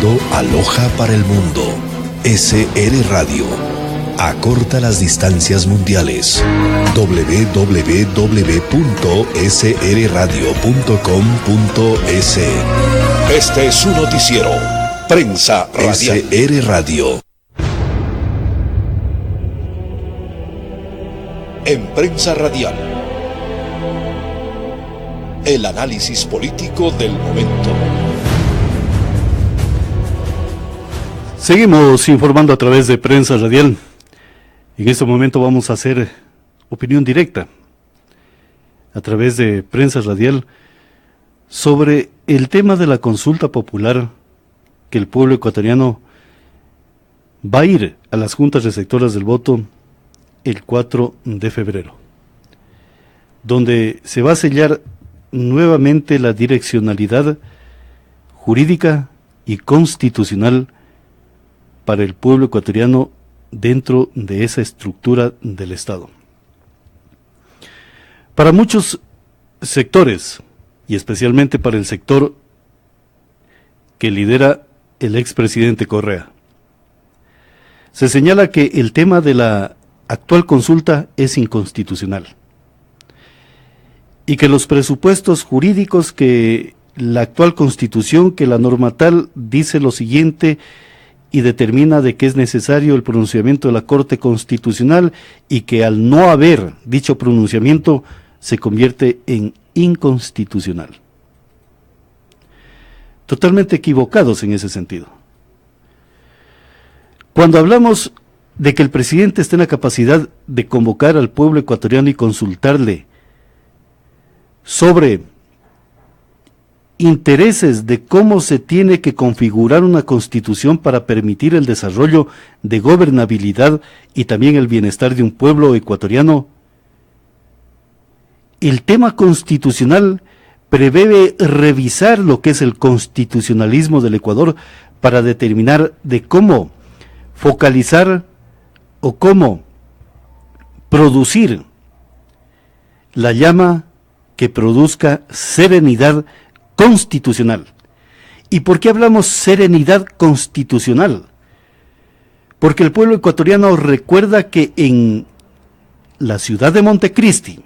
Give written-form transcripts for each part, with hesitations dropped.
escuchando Aloha para el Mundo. SR Radio. Acorta las distancias mundiales. www.srradio.com.es. Este es su noticiero. Prensa Radial. SR Radio. En Prensa Radial, el análisis político del momento. Seguimos informando a través de Prensa Radial. En este momento vamos a hacer opinión directa a través de Prensa Radial sobre el tema de la consulta popular que el pueblo ecuatoriano va a ir a las juntas receptoras del voto el 4 de febrero, donde se va a sellar nuevamente la direccionalidad jurídica y constitucional para el pueblo ecuatoriano dentro de esa estructura del Estado. Para muchos sectores, y especialmente para el sector que lidera el expresidente Correa, se señala que el tema de la actual consulta es inconstitucional y que los presupuestos jurídicos, que la actual constitución, que la norma tal dice lo siguiente y determina de que es necesario el pronunciamiento de la Corte Constitucional, y que al no haber dicho pronunciamiento se convierte en inconstitucional. Totalmente equivocados en ese sentido. Cuando hablamos de que el presidente esté en la capacidad de convocar al pueblo ecuatoriano y consultarle sobre intereses de cómo se tiene que configurar una constitución para permitir el desarrollo de gobernabilidad y también el bienestar de un pueblo ecuatoriano, el tema constitucional prevé revisar lo que es el constitucionalismo del Ecuador para determinar de cómo focalizar o cómo producir la llama que produzca serenidad constitucional. ¿Y por qué hablamos serenidad constitucional? Porque el pueblo ecuatoriano recuerda que en la ciudad de Montecristi,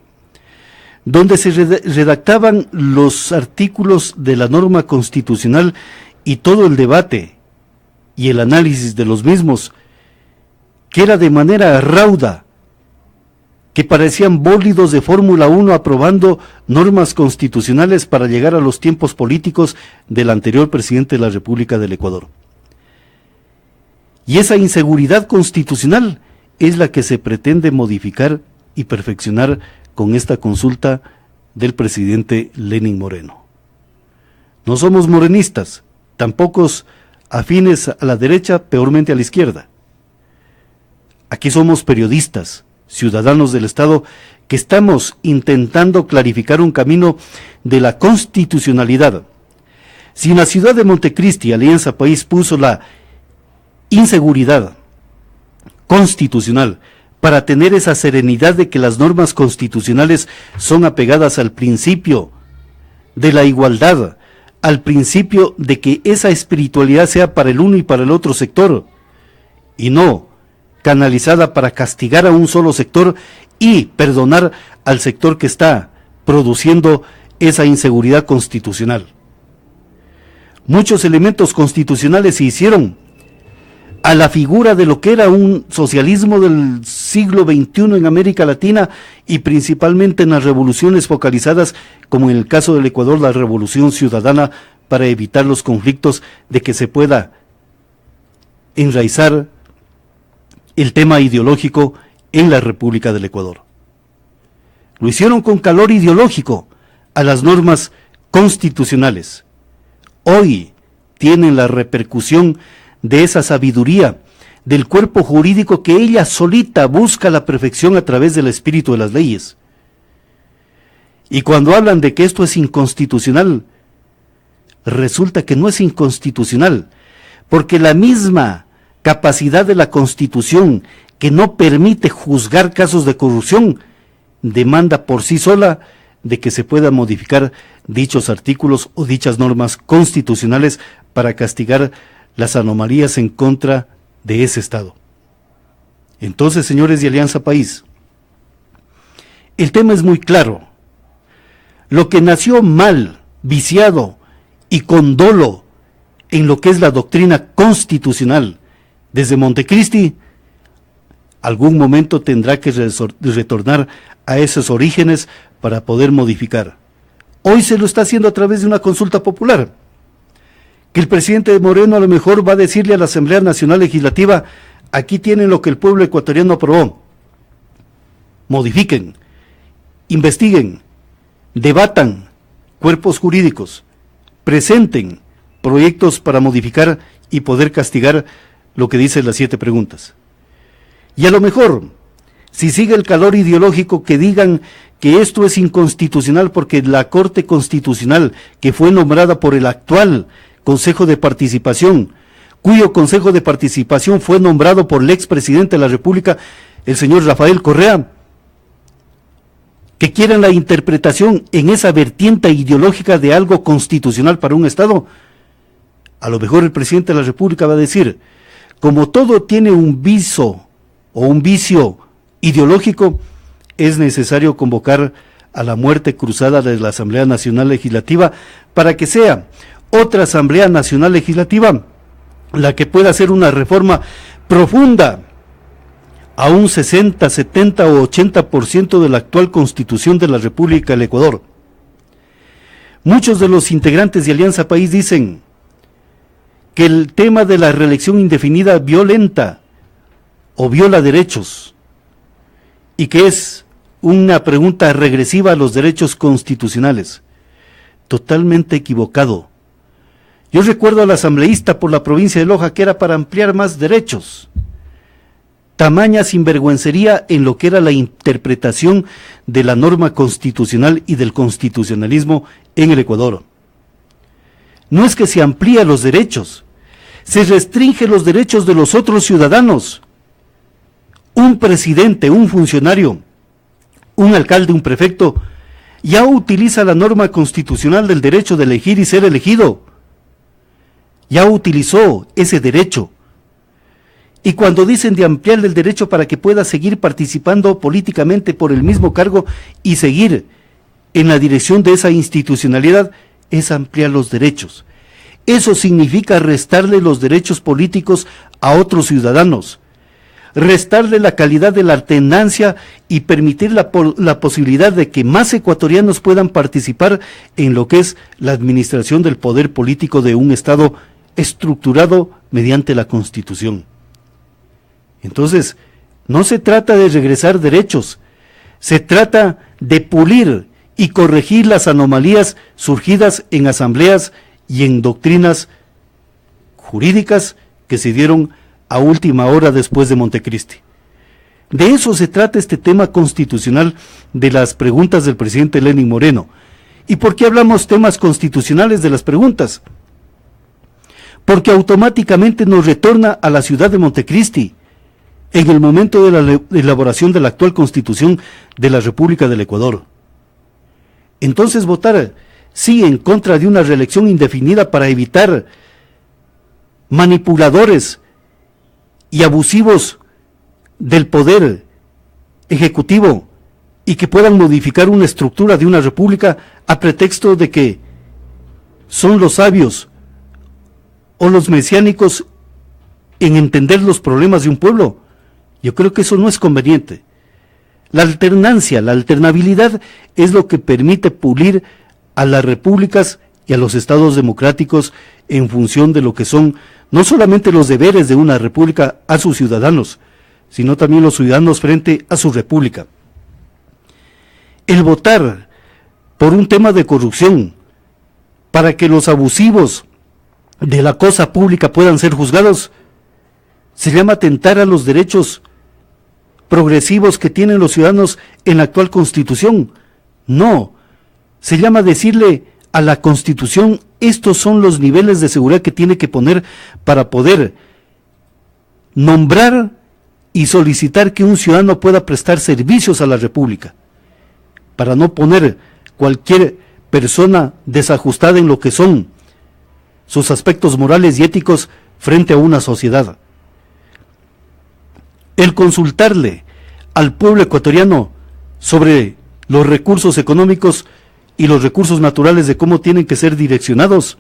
donde se redactaban los artículos de la norma constitucional y todo el debate y el análisis de los mismos, que era de manera rauda, que parecían bólidos de Fórmula 1 aprobando normas constitucionales para llegar a los tiempos políticos del anterior presidente de la República del Ecuador. Y esa inseguridad constitucional es la que se pretende modificar y perfeccionar con esta consulta del presidente Lenín Moreno. No somos morenistas, tampoco afines a la derecha, peormente a la izquierda. Aquí somos periodistas, ciudadanos del Estado, que estamos intentando clarificar un camino de la constitucionalidad. Si en la ciudad de Montecristi Alianza País puso la inseguridad constitucional para tener esa serenidad de que las normas constitucionales son apegadas al principio de la igualdad, al principio de que esa espiritualidad sea para el uno y para el otro sector, y no canalizada para castigar a un solo sector y perdonar al sector que está produciendo esa inseguridad constitucional. Muchos elementos constitucionales se hicieron a la figura de lo que era un socialismo del siglo XXI en América Latina, y principalmente en las revoluciones focalizadas, como en el caso del Ecuador, la revolución ciudadana, para evitar los conflictos, de que se pueda enraizar el tema ideológico en la República del Ecuador. Lo hicieron con calor ideológico a las normas constitucionales. Hoy tienen la repercusión de esa sabiduría del cuerpo jurídico que ella solita busca la perfección a través del espíritu de las leyes. Y cuando hablan de que esto es inconstitucional, resulta que no es inconstitucional, porque la misma capacidad de la Constitución, que no permite juzgar casos de corrupción, demanda por sí sola de que se puedan modificar dichos artículos o dichas normas constitucionales para castigar las anomalías en contra de ese Estado. Entonces, señores de Alianza País, el tema es muy claro. Lo que nació mal, viciado y con dolo en lo que es la doctrina constitucional desde Montecristi, algún momento tendrá que retornar a esos orígenes para poder modificar. Hoy se lo está haciendo a través de una consulta popular, que el presidente Moreno a lo mejor va a decirle a la Asamblea Nacional Legislativa: aquí tienen lo que el pueblo ecuatoriano aprobó, modifiquen, investiguen, debatan cuerpos jurídicos, presenten proyectos para modificar y poder castigar lo que dicen las 7 preguntas. Y a lo mejor, si sigue el calor ideológico, que digan que esto es inconstitucional porque la Corte Constitucional, que fue nombrada por el actual Consejo de Participación, cuyo Consejo de Participación fue nombrado por el expresidente de la República, el señor Rafael Correa, que quieran la interpretación en esa vertiente ideológica de algo constitucional para un Estado, a lo mejor el presidente de la República va a decir: como todo tiene un viso o un vicio ideológico, es necesario convocar a la muerte cruzada de la Asamblea Nacional Legislativa para que sea otra Asamblea Nacional Legislativa la que pueda hacer una reforma profunda a un 60, 70 o 80% de la actual Constitución de la República del Ecuador. Muchos de los integrantes de Alianza País dicen que el tema de la reelección indefinida violenta o viola derechos, y que es una pregunta regresiva a los derechos constitucionales. Totalmente equivocado. Yo recuerdo al asambleísta por la provincia de Loja que era para ampliar más derechos. Tamaña sinvergüencería en lo que era la interpretación de la norma constitucional y del constitucionalismo en el Ecuador. No es que se amplíe los derechos, se restringe los derechos de los otros ciudadanos. Un presidente, un funcionario, un alcalde, un prefecto, ya utiliza la norma constitucional del derecho de elegir y ser elegido. Ya utilizó ese derecho. Y cuando dicen de ampliar el derecho para que pueda seguir participando políticamente por el mismo cargo y seguir en la dirección de esa institucionalidad, es ampliar los derechos. Eso significa restarle los derechos políticos a otros ciudadanos, restarle la calidad de la alternancia y permitir la posibilidad de que más ecuatorianos puedan participar en lo que es la administración del poder político de un Estado estructurado mediante la Constitución. Entonces, no se trata de regresar derechos, se trata de pulir y corregir las anomalías surgidas en asambleas y en doctrinas jurídicas que se dieron a última hora después de Montecristi. De eso se trata este tema constitucional de las preguntas del presidente Lenín Moreno. ¿Y por qué hablamos temas constitucionales de las preguntas? Porque automáticamente nos retorna a la ciudad de Montecristi, en el momento de la elaboración de la actual Constitución de la República del Ecuador. Entonces, votar sí en contra de una reelección indefinida para evitar manipuladores y abusivos del poder ejecutivo y que puedan modificar una estructura de una república a pretexto de que son los sabios o los mesiánicos en entender los problemas de un pueblo. Yo creo que eso no es conveniente. La alternancia, la alternabilidad es lo que permite pulir a las repúblicas y a los estados democráticos en función de lo que son no solamente los deberes de una república a sus ciudadanos, sino también los ciudadanos frente a su república. El votar por un tema de corrupción para que los abusivos de la cosa pública puedan ser juzgados se llama atentar a los derechos progresivos que tienen los ciudadanos en la actual Constitución. No, se llama decirle a la Constitución: estos son los niveles de seguridad que tiene que poner para poder nombrar y solicitar que un ciudadano pueda prestar servicios a la República, para no poner cualquier persona desajustada en lo que son sus aspectos morales y éticos frente a una sociedad. El consultarle al pueblo ecuatoriano sobre los recursos económicos y los recursos naturales, de cómo tienen que ser direccionados.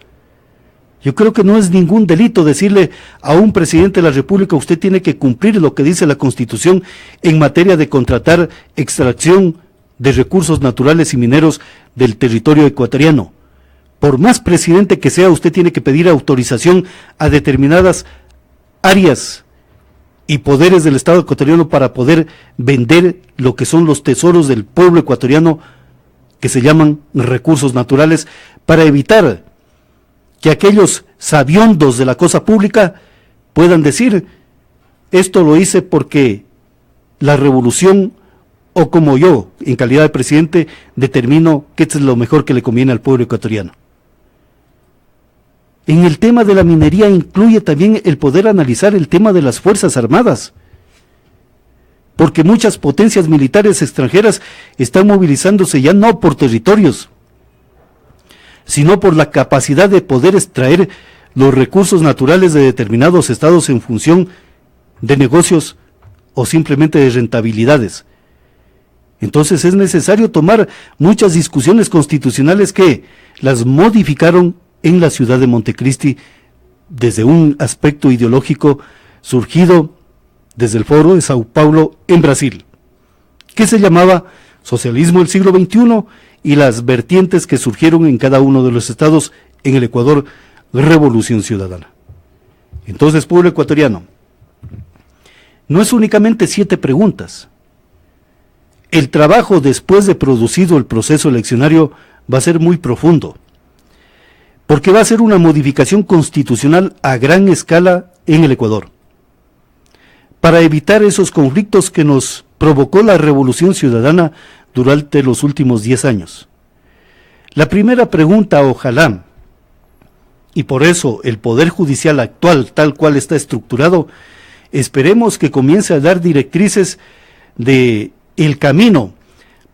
Yo creo que no es ningún delito decirle a un presidente de la República: usted tiene que cumplir lo que dice la Constitución en materia de contratar extracción de recursos naturales y mineros del territorio ecuatoriano. Por más presidente que sea, usted tiene que pedir autorización a determinadas áreas y poderes del Estado ecuatoriano para poder vender lo que son los tesoros del pueblo ecuatoriano, que se llaman recursos naturales, para evitar que aquellos sabiondos de la cosa pública puedan decir: esto lo hice porque la revolución, o como yo, en calidad de presidente, determino que esto es lo mejor que le conviene al pueblo ecuatoriano. En el tema de la minería incluye también el poder analizar el tema de las Fuerzas Armadas, porque muchas potencias militares extranjeras están movilizándose ya no por territorios, sino por la capacidad de poder extraer los recursos naturales de determinados estados en función de negocios o simplemente de rentabilidades. Entonces es necesario tomar muchas discusiones constitucionales que las modificaron en la ciudad de Montecristi desde un aspecto ideológico surgido desde el Foro de Sao Paulo en Brasil, que se llamaba Socialismo del siglo XXI, y las vertientes que surgieron en cada uno de los estados en el Ecuador, Revolución Ciudadana. Entonces, pueblo ecuatoriano, no es únicamente 7 preguntas. El trabajo después de producido el proceso eleccionario va a ser muy profundo, porque va a ser una modificación constitucional a gran escala en el Ecuador, para evitar esos conflictos que nos provocó la Revolución Ciudadana durante los últimos 10 años. La primera pregunta, ojalá, y por eso el Poder Judicial actual, tal cual está estructurado, esperemos que comience a dar directrices de el camino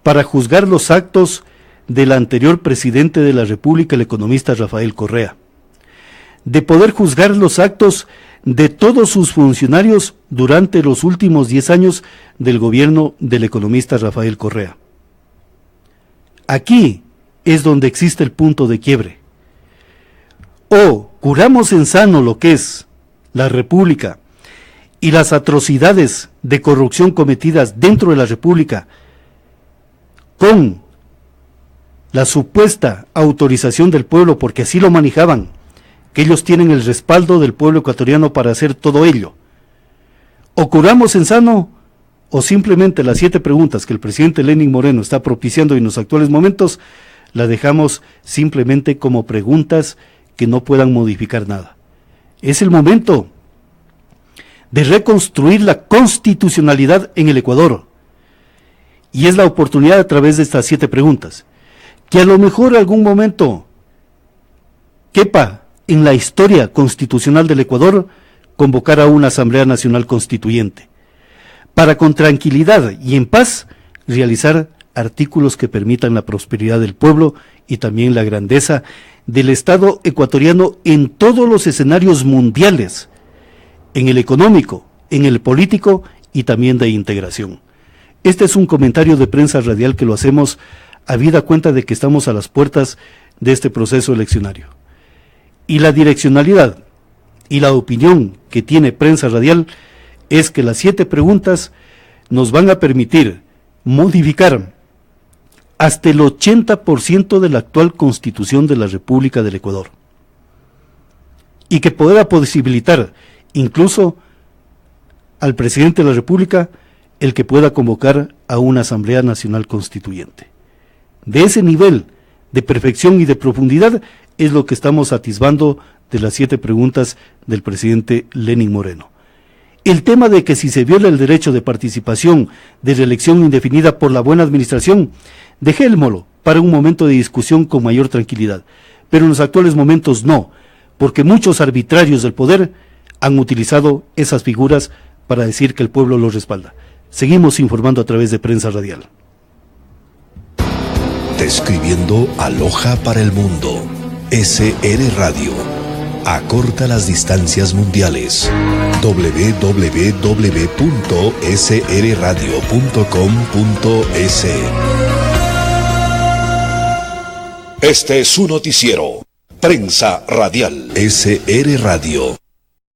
para juzgar los actos del anterior presidente de la República, el economista Rafael Correa, de poder juzgar los actos de todos sus funcionarios durante los últimos 10 años del gobierno del economista Rafael Correa. Aquí es donde existe el punto de quiebre. O curamos en sano lo que es la República y las atrocidades de corrupción cometidas dentro de la República con la supuesta autorización del pueblo, porque así lo manejaban, que ellos tienen el respaldo del pueblo ecuatoriano para hacer todo ello. O curamos en sano, o simplemente las 7 preguntas que el presidente Lenín Moreno está propiciando en los actuales momentos, la dejamos simplemente como preguntas que no puedan modificar nada. Es el momento de reconstruir la constitucionalidad en el Ecuador, y es la oportunidad a través de estas 7 preguntas, que a lo mejor en algún momento quepa en la historia constitucional del Ecuador convocar a una Asamblea Nacional Constituyente, para con tranquilidad y en paz realizar artículos que permitan la prosperidad del pueblo y también la grandeza del Estado ecuatoriano en todos los escenarios mundiales, en el económico, en el político y también de integración. Este es un comentario de Prensa Radial que lo hacemos habida cuenta de que estamos a las puertas de este proceso eleccionario. Y la direccionalidad y la opinión que tiene Prensa Radial es que las 7 preguntas nos van a permitir modificar hasta el 80% de la actual Constitución de la República del Ecuador, y que pueda posibilitar incluso al presidente de la República el que pueda convocar a una Asamblea Nacional Constituyente. De ese nivel de perfección y de profundidad es lo que estamos atisbando de las 7 preguntas del presidente Lenín Moreno. El tema de que si se viola el derecho de participación de reelección indefinida por la buena administración, dejémoslo para un momento de discusión con mayor tranquilidad, pero en los actuales momentos no, porque muchos arbitrarios del poder han utilizado esas figuras para decir que el pueblo los respalda. Seguimos informando a través de Prensa Radial. Describiendo Aloha para el mundo. SR Radio. acorta las distancias mundiales. www.srradio.com.es. Este es su noticiero. Prensa Radial. SR Radio.